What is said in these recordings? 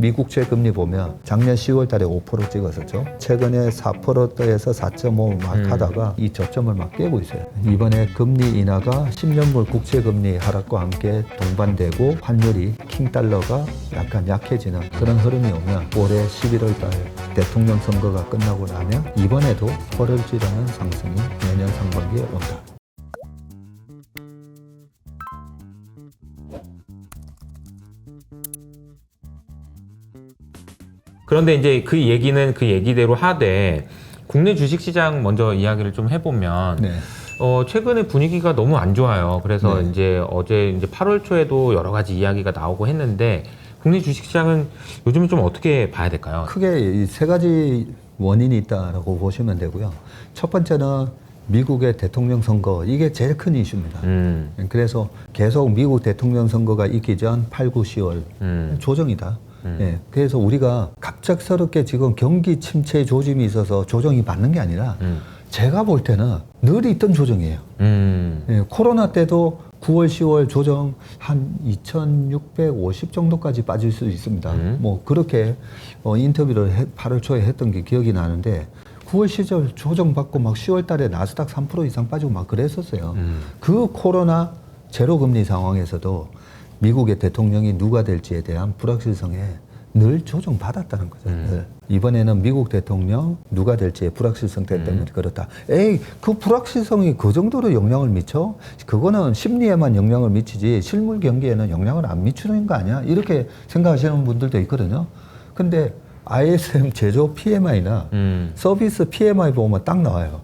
미국채 금리 보면 작년 10월 달에 5% 찍었었죠. 최근에 4%대에서 4.5 막 하다가 이 저점을 막 깨고 있어요. 이번에 금리 인하가 10년물 국채 금리 하락과 함께 동반되고 환율이 킹달러가 약간 약해지는 그런 흐름이 오면 올해 11월 달 대통령 선거가 끝나고 나면 이번에도 펄을 찌르는 상승이 내년 상반기에 온다. 그런데 이제 그 얘기는 그 얘기대로 하되 국내 주식시장 먼저 이야기를 좀 해보면 네. 최근에 분위기가 너무 안 좋아요. 그래서 네. 이제 어제 이제 8월 초에도 여러 가지 이야기가 나오고 했는데 국내 주식시장은 요즘 좀 어떻게 봐야 될까요? 크게 이 세 가지 원인이 있다라고 보시면 되고요. 첫 번째는 미국의 대통령 선거, 이게 제일 큰 이슈입니다. 그래서 계속 미국 대통령 선거가 있기 전 8, 9, 10월 조정이다. 예, 그래서 우리가 갑작스럽게 지금 경기 침체 조짐이 있어서 조정이 받는 게 아니라 제가 볼 때는 늘 있던 조정이에요. 예, 코로나 때도 9월, 10월 조정 한 2,650 정도까지 빠질 수 있습니다. 뭐 그렇게 인터뷰를 8월 초에 했던 게 기억이 나는데 9월 시절 조정받고 막 10월 달에 나스닥 3% 이상 빠지고 막 그랬었어요. 그 코로나 제로 금리 상황에서도 미국의 대통령이 누가 될지에 대한 불확실성에 늘 조정받았다는 거죠. 늘. 이번에는 미국 대통령 누가 될지의 불확실성 때문에 그렇다. 에이, 그 불확실성이 그 정도로 영향을 미쳐? 그거는 심리에만 영향을 미치지 실물 경기에는 영향을 안 미치는 거 아니야? 이렇게 생각하시는 분들도 있거든요. 근데 ISM 제조 PMI나 서비스 PMI 보면 딱 나와요.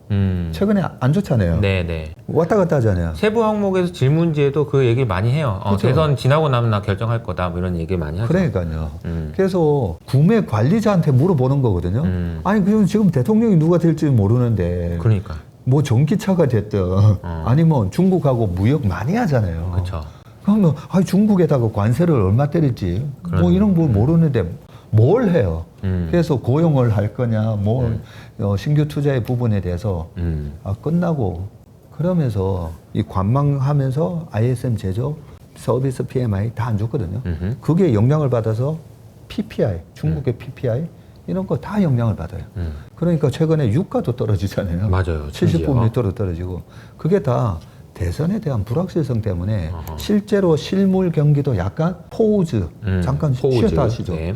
최근에 안 좋잖아요. 네네. 왔다 갔다 하잖아요. 세부 항목에서 질문지에도 그 얘기를 많이 해요. 그렇죠. 대선 지나고 나면 나 결정할 거다. 뭐 이런 얘기 많이 하죠. 그러니까요. 그래서 구매 관리자한테 물어보는 거거든요. 아니, 그럼 지금 대통령이 누가 될지 모르는데. 그러니까. 뭐 전기차가 됐든 아니면 중국하고 무역 많이 하잖아요. 그렇죠. 그러면 아니, 중국에다가 관세를 얼마 때릴지 뭐 이런 걸 모르는데 뭘 해요. 그래서 고용을 할 거냐, 뭐 신규 투자의 부분에 대해서 끝나고 그러면서 이 관망하면서 ISM 제조, 서비스 PMI 다 안 좋거든요. 그게 영향을 받아서 PPI, 중국의 PPI 이런 거 다 영향을 받아요. 그러니까 최근에 유가도 떨어지잖아요. 맞아요. 70%로 떨어지고 그게 다 대선에 대한 불확실성 때문에 실제로 실물 경기도 약간 포우즈, 잠깐 쉬었다 하시죠. 네.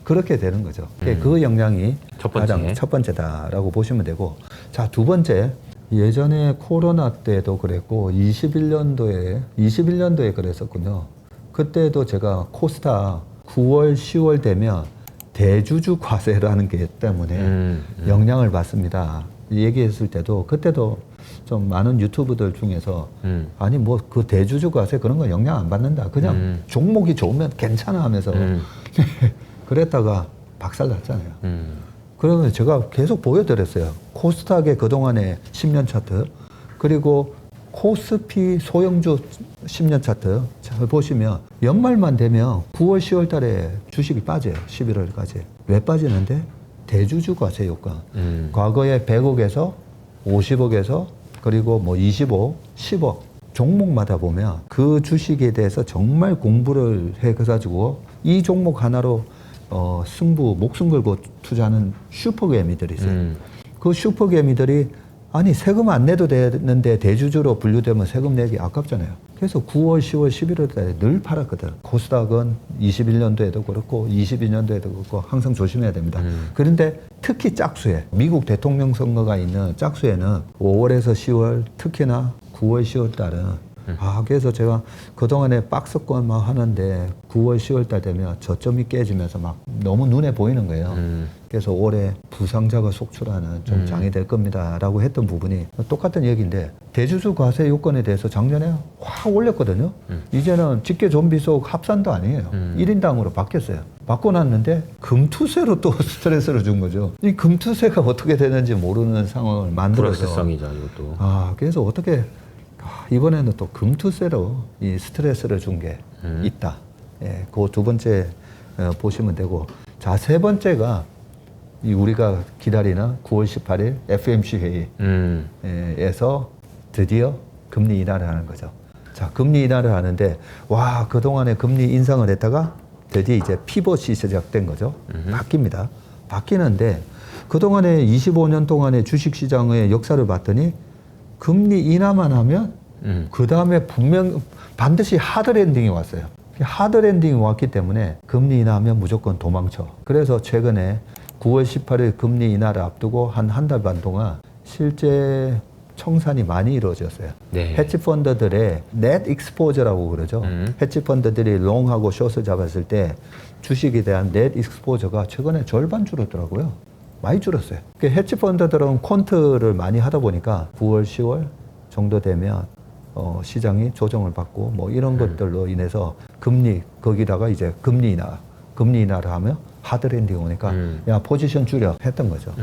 그렇게 되는 거죠. 그 영향이 첫 번째. 가장 첫 번째다라고 보시면 되고, 자, 두 번째, 예전에 코로나 때도 그랬고 21년도에 그랬었군요. 그때도 제가 코스타 9월, 10월 되면 대주주 과세라는 게 때문에 영향을 받습니다. 얘기했을 때도 그때도 좀 많은 유튜브들 중에서 아니 뭐 그 대주주 과세 그런 거 영향 안 받는다. 그냥 종목이 좋으면 괜찮아 하면서 그랬다가 박살 났잖아요. 그러면 제가 계속 보여드렸어요. 코스닥의 그동안의 10년 차트 그리고 코스피 소형주 10년 차트 잘 보시면 연말만 되면 9월 10월 달에 주식이 빠져요. 11월까지. 왜 빠지는데? 대주주 과세 효과. 과거에 100억에서 50억에서 그리고 뭐 25, 10억 종목마다 보면 그 주식에 대해서 정말 공부를 해가지고 이 종목 하나로 목숨 걸고 투자하는 슈퍼개미들이 있어요. 그 슈퍼개미들이 아니 세금 안 내도 되는데 대주주로 분류되면 세금 내기 아깝잖아요. 그래서 9월, 10월, 11월 달에 늘 팔았거든. 코스닥은 21년도에도 그렇고 22년도에도 그렇고 항상 조심해야 됩니다. 그런데 특히 짝수에 미국 대통령 선거가 있는 짝수에는 5월에서 10월 특히나 9월, 10월 달은 그래서 제가 그동안에 박스권 막 하는데 9월, 10월 달 되면 저점이 깨지면서 막 너무 눈에 보이는 거예요. 그래서 올해 부상자가 속출하는 좀 장이 될 겁니다. 라고 했던 부분이 똑같은 얘기인데 대주주 과세 요건에 대해서 작년에 확 올렸거든요. 이제는 직계 좀비속 합산도 아니에요. 1인당으로 바뀌었어요. 바꿔놨는데 금투세로 또 스트레스를 준 거죠. 이 금투세가 어떻게 되는지 모르는 상황을 만들어서 불확실성이죠, 이것도. 그래서 어떻게 이번에는 또 금투세로 이 스트레스를 준 게 있다. 예, 그 두 번째 보시면 되고, 자, 세 번째가 이 우리가 기다리는 9월 18일 FMC 회의에서 드디어 금리 인하를 하는 거죠. 자, 금리 인하를 하는데 와, 그동안에 금리 인상을 했다가 드디어 이제 피벗이 시작된 거죠. 바뀝니다. 바뀌는데 그동안에 25년 동안의 주식시장의 역사를 봤더니 금리 인하만 하면 그 다음에 반드시 하드랜딩이 왔어요. 하드랜딩이 왔기 때문에 금리 인하하면 무조건 도망쳐. 그래서 최근에 9월 18일 금리 인하를 앞두고 한 달 반 동안 실제 청산이 많이 이루어졌어요. 네. 헤지펀드들의 넷 익스포저라고 그러죠. 헤지펀드들이 롱하고 숏을 잡았을 때 주식에 대한 넷 익스포저가 최근에 절반 줄었더라고요. 많이 줄었어요. 헤지펀드들은 퀀트를 많이 하다 보니까 9월, 10월 정도 되면 시장이 조정을 받고 뭐 이런 것들로 인해서 금리 거기다가 이제 금리 인하를 하면 하드랜딩 오니까 야 포지션 줄여 했던 거죠.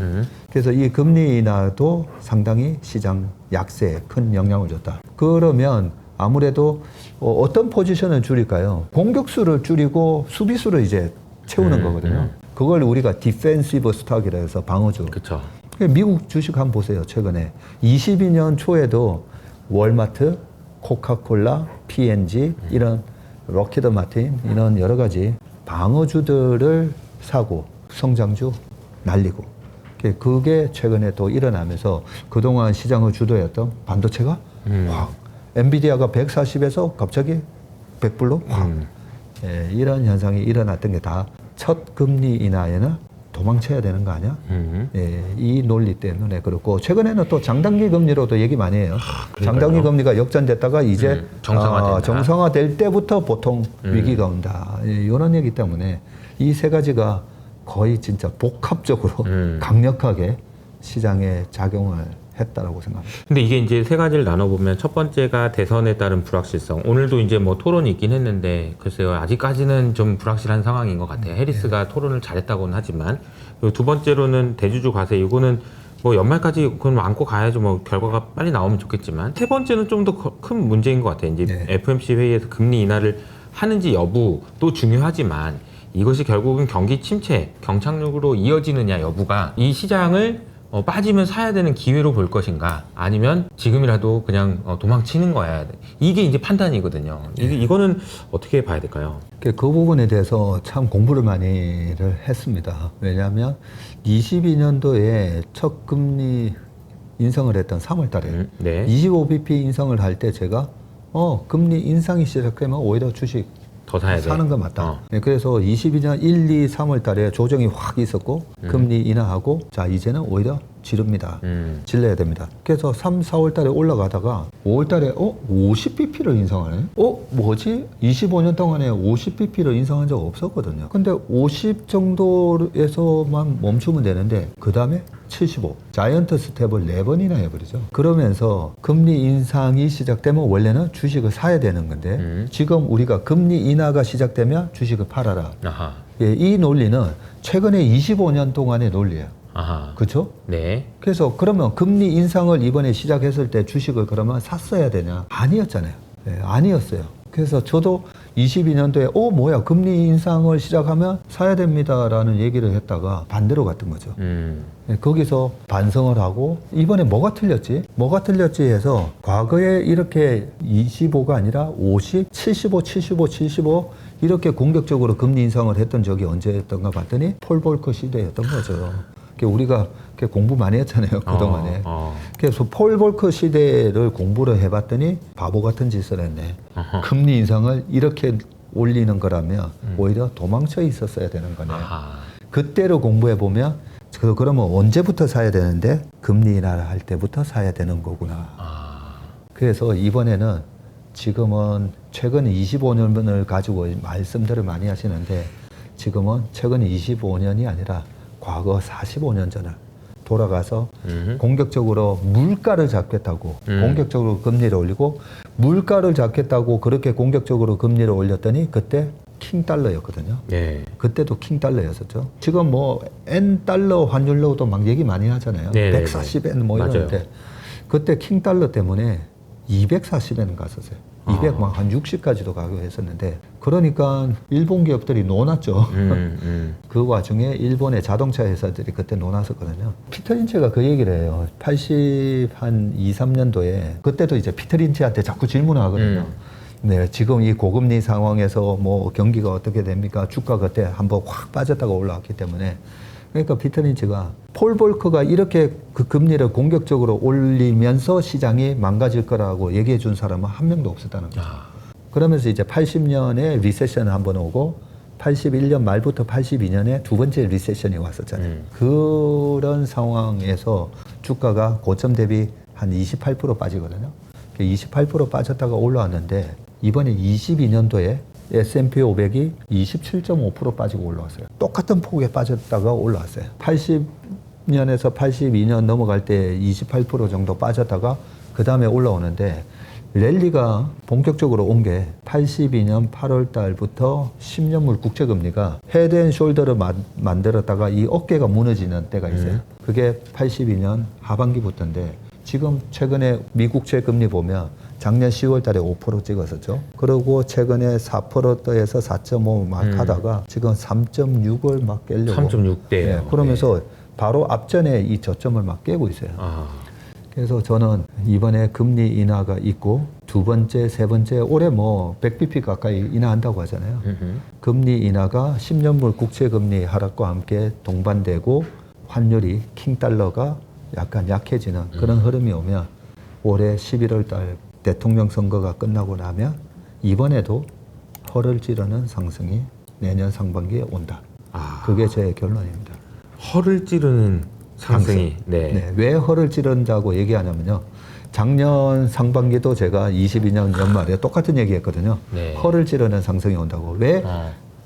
그래서 이 금리 인하도 상당히 시장 약세에 큰 영향을 줬다. 그러면 아무래도 어떤 포지션을 줄일까요? 공격수를 줄이고 수비수를 이제 채우는 거거든요. 그걸 우리가 디펜시브 스톡이라 해서 방어주. 그렇죠. 미국 주식 한번 보세요. 최근에 22년 초에도 월마트, 코카콜라, P&G 이런 록히드 마틴 이런 여러 가지 방어주들을 사고 성장주 날리고 그게 최근에 또 일어나면서 그동안 시장을 주도했던 반도체가 확 엔비디아가 140에서 갑자기 100불로 확 예, 이런 현상이 일어났던 게 다 첫 금리 인하에는 도망쳐야 되는 거 아니야? 예, 이 논리 때문에 그렇고 최근에는 또 장단기 금리로도 얘기 많이 해요. 장단기 금리가 역전됐다가 이제 정상화될 때부터 보통 위기가 온다. 예, 이런 얘기 때문에 이 세 가지가 거의 진짜 복합적으로 강력하게 시장에 작용을 했다라고 생각합니다. 근데 이게 이제 세 가지를 나눠보면 첫 번째가 대선에 따른 불확실성. 오늘도 이제 뭐 토론이 있긴 했는데 글쎄요 아직까지는 좀 불확실한 상황인 것 같아요. 해리스가 토론을 잘했다고는 하지만 그리고 두 번째로는 대주주 과세. 이거는 뭐 연말까지 그건 안고 가야죠. 뭐 결과가 빨리 나오면 좋겠지만 세 번째는 좀 더 큰 문제인 것 같아요. 이제 FOMC 회의에서 금리 인하를 하는지 여부도 중요하지만 이것이 결국은 경기 침체, 경착륙으로 이어지느냐 여부가 이 시장을 빠지면 사야 되는 기회로 볼 것인가 아니면 지금이라도 그냥 도망치는 거야. 이게 이제 판단이거든요. 이거는 어떻게 봐야 될까요? 그 부분에 대해서 참 공부를 많이를 했습니다. 왜냐하면 22년도에 첫 금리 인상을 했던 3월 달에 25bp 인상을 할 때 제가 금리 인상이 시작되면 오히려 주식 더 사야 돼. 사는 거 맞다. 네, 그래서 22년 1, 2, 3월 달에 조정이 확 있었고 금리 인하하고 자 이제는 오히려 지릅니다. 질러야 됩니다. 그래서 3, 4월 달에 올라가다가 5월 달에 50bp를 인상하네? 뭐지? 25년 동안에 50bp를 인상한 적 없었거든요. 근데 50 정도에서만 멈추면 되는데 그 다음에 75. 자이언트 스텝을 4번이나 해버리죠. 그러면서 금리 인상이 시작되면 원래는 주식을 사야 되는 건데 지금 우리가 금리 인하가 시작되면 주식을 팔아라. 아하. 예, 이 논리는 최근에 25년 동안의 논리예요. 아하. 그렇죠? 네. 그래서 그러면 금리 인상을 이번에 시작했을 때 주식을 그러면 샀어야 되냐? 아니었잖아요. 예, 아니었어요. 그래서 저도 22년도에 뭐야 금리 인상을 시작하면 사야 됩니다라는 얘기를 했다가 반대로 갔던 거죠. 예, 거기서 반성을 하고 이번에 뭐가 틀렸지? 뭐가 틀렸지 해서 과거에 이렇게 25가 아니라 50, 75, 75, 75 이렇게 공격적으로 금리 인상을 했던 적이 언제였던가 봤더니 폴 볼커 시대였던 거죠. 우리가 공부 많이 했잖아요, 그동안에. 그래서 폴 볼커 시대를 공부를 해봤더니 바보 같은 짓을 했네. 금리 인상을 이렇게 올리는 거라면 오히려 도망쳐 있었어야 되는 거네. 그때로 공부해보면 그러면 언제부터 사야 되는데 금리 인하를 할 때부터 사야 되는 거구나. 그래서 이번에는 지금은 최근 25년을 가지고 말씀들을 많이 하시는데 지금은 최근 25년이 아니라 과거 45년 전을 돌아가서 공격적으로 물가를 잡겠다고 공격적으로 금리를 올리고 물가를 잡겠다고 그렇게 공격적으로 금리를 올렸더니 그때 킹달러였거든요. 네. 그때도 킹달러였었죠. 지금 뭐 N달러 환율로도 막 얘기 많이 하잖아요. 네네네. 140엔 뭐 이러는데 그때 킹달러 때문에 240엔 갔었어요. 200, 막 한 60까지도 가고 했었는데 그러니까 일본 기업들이 논았죠. 그 와중에 일본의 자동차 회사들이 그때 논았었거든요. 피터 린치가 그 얘기를 해요. 80, 한 2, 3년도에 그때도 이제 피터 린치한테 자꾸 질문을 하거든요. 네, 지금 이 고금리 상황에서 뭐 경기가 어떻게 됩니까? 주가 그때 한번 확 빠졌다가 올라왔기 때문에 그러니까 피터 린치가 폴 볼커가 이렇게 그 금리를 공격적으로 올리면서 시장이 망가질 거라고 얘기해 준 사람은 한 명도 없었다는 거죠. 그러면서 이제 80년에 리세션 한번 오고 81년 말부터 82년에 두 번째 리세션이 왔었잖아요. 그런 상황에서 주가가 고점 대비 한 28% 빠지거든요. 28% 빠졌다가 올라왔는데 이번에 22년도에 S&P 500이 27.5% 빠지고 올라왔어요. 똑같은 폭에 빠졌다가 올라왔어요. 80년에서 82년 넘어갈 때 28% 정도 빠졌다가 그 다음에 올라오는데 랠리가 본격적으로 온 게 82년 8월 달부터 10년물 국채금리가 헤드앤숄더를 만들었다가 이 어깨가 무너지는 때가 있어요. 그게 82년 하반기부터인데 지금 최근에 미국채 금리 보면 작년 10월 달에 5% 찍었었죠. 그리고 최근에 4%에서 4.5 막 하다가 지금 3.6을 막 깨려고. 3.6대. 네, 그러면서 바로 앞전에 이 저점을 막 깨고 있어요. 그래서 저는 이번에 금리 인하가 있고 두 번째, 세 번째 올해 뭐 100bp 가까이 인하한다고 하잖아요. 금리 인하가 10년물 국채 금리 하락과 함께 동반되고 환율이 킹달러가 약간 약해지는 그런 흐름이 오면 올해 11월 달 대통령 선거가 끝나고 나면 이번에도 허를 찌르는 상승이 내년 상반기에 온다. 그게 제 결론입니다. 허를 찌르는 상승이. 네. 왜 허를 찌른다고 얘기하냐면요. 작년 상반기도 제가 22년 연말에 똑같은 얘기했거든요. 네. 허를 찌르는 상승이 온다고. 왜?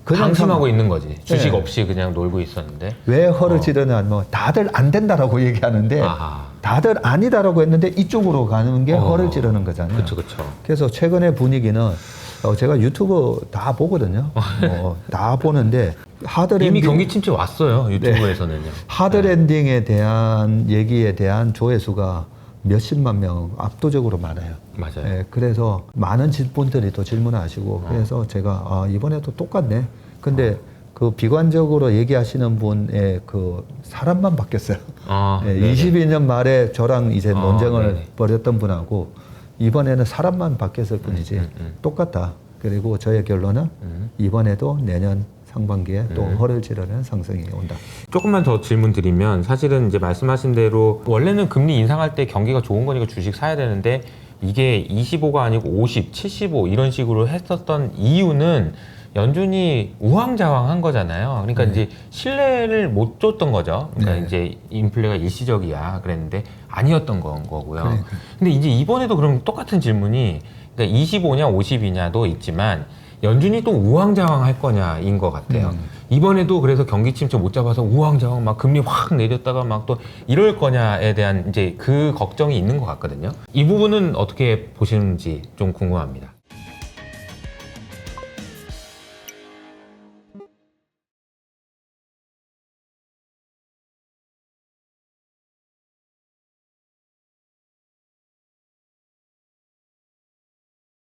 그냥 방심하고 있는 거지. 주식 네. 없이 그냥 놀고 있었는데. 왜 허를 찌르냐면 다들 안 된다라고 얘기하는데 다들 아니다라고 했는데 이쪽으로 가는 게 허를 찌르는 거잖아요. 그렇죠. 그래서 최근의 분위기는 제가 유튜브 다 보거든요. 다 보는데 하드랜딩 이미 경기 침체 왔어요. 유튜브에서는요. 하드랜딩에 대한 얘기에 대한 조회수가 몇십만 명 압도적으로 많아요. 맞아요. 네, 그래서 많은 분들이 또 질문하시고 그래서 제가 이번에도 똑같네. 근데 그 비관적으로 얘기하시는 분의 그 사람만 바뀌었어요. 네, 22년 말에 저랑 이제 논쟁을 네네. 벌였던 분하고 이번에는 사람만 바뀌었을 뿐이지 똑같다. 그리고 저의 결론은 이번에도 내년 상반기에 또 허를 찌르는 상승이 온다. 조금만 더 질문 드리면 사실은 이제 말씀하신 대로 원래는 금리 인상할 때 경기가 좋은 거니까 주식 사야 되는데 이게 25가 아니고 50, 75 이런 식으로 했었던 이유는 연준이 우왕좌왕한 거잖아요. 그러니까 이제 신뢰를 못 줬던 거죠. 그러니까 이제 인플레가 일시적이야 그랬는데 아니었던 거고요. 근데 이제 이번에도 그럼 똑같은 질문이 그러니까 25냐 50이냐도 있지만 연준이 또 우왕좌왕 할 거냐인 것 같아요. 이번에도 그래서 경기 침체 못 잡아서 우왕좌왕 막 금리 확 내렸다가 막 또 이럴 거냐에 대한 이제 그 걱정이 있는 것 같거든요. 이 부분은 어떻게 보시는지 좀 궁금합니다.